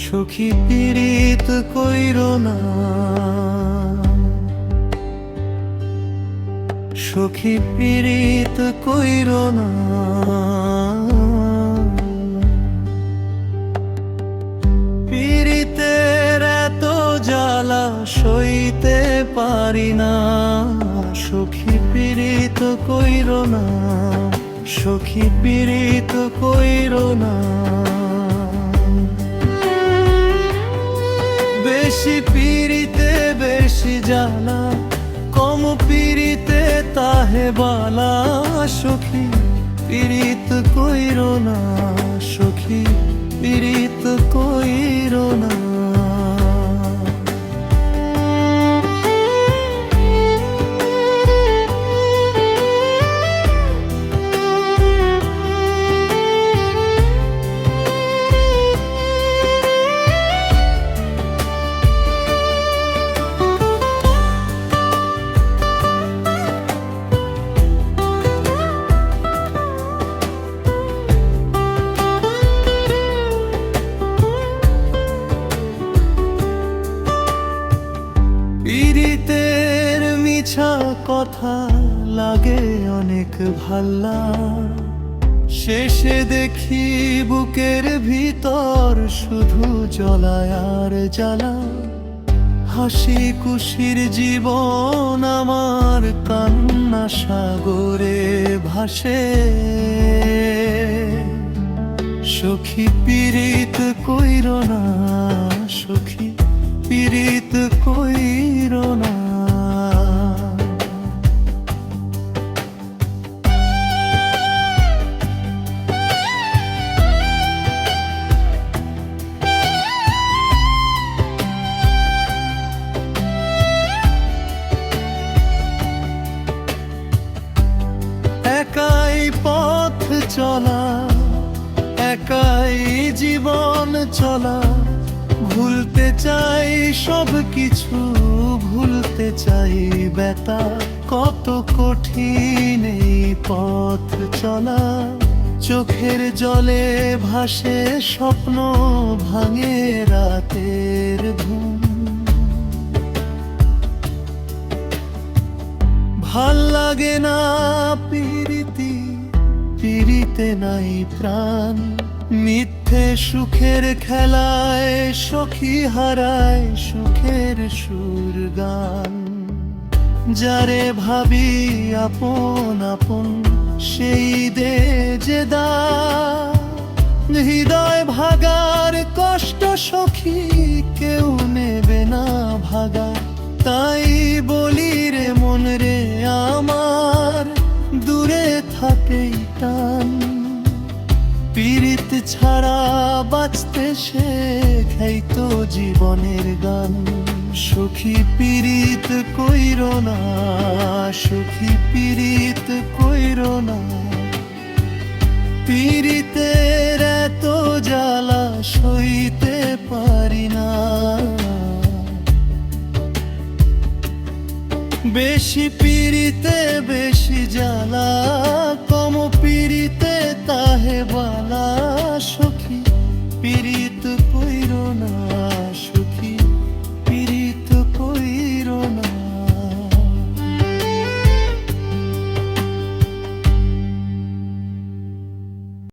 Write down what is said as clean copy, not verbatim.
সখী পীড়িত কইরো না, সখী পীড়িত কইরো না। পীড়িতের এত জ্বালা সইতে পারি না, সখী পীড়িত কইরো না, সখী পীড়িত কইরো না। বেশি পীড়িতে বেশি জ্বালা, কম পীড়িতে তাহে বালা। সখী পীড়িত কইরো না, সখী পীড়িত কইরো না। পীড়িতের মিছা কথা লাগে অনেক ভাল্লা, শেষে দেখি বুকের ভিতর শুধু জ্বলায় আর জ্বালা। হাসি খুশির জীবন আমার কান্না সাগরে ভাসে। সখী পীড়িত কইরো না, সখী পীড়িত কইরো না। একাই পথ চলা, একাই জীবন চলা। ভুলতে চাই সব কিছু, ভুলতে চাই ব্যথা। কত কঠিন এই পথ চলা, চোখের জলে ভাসে স্বপ্ন, ভাঙে রাতের ঘুম। ভাল লাগে না পীড়িতি, পীড়িতে নাই প্রাণ। মিথ্যে সুখের খেলায় সখী হারায় সুখের সুর গান। যারে ভাবি আপন আপন সেই দে যে দান। হৃদয় ভাগার কষ্ট সখী কেউ নেবে না ভাগা। তাই বলি রে মন রে আমার, দূরে থাকেই টান। পীড়িত ছাড়া বাঁচতে শেখাই তো জীবনের গান। সখী পীড়িত কইরো না, সখী পীড়িত কইরো না। পীড়িতের এত জ্বালা সইতে পারি না। বেশি পীড়িতে বেশি জ্বালা, কম পীড়িতে তাহে বালা। সখী পীড়িত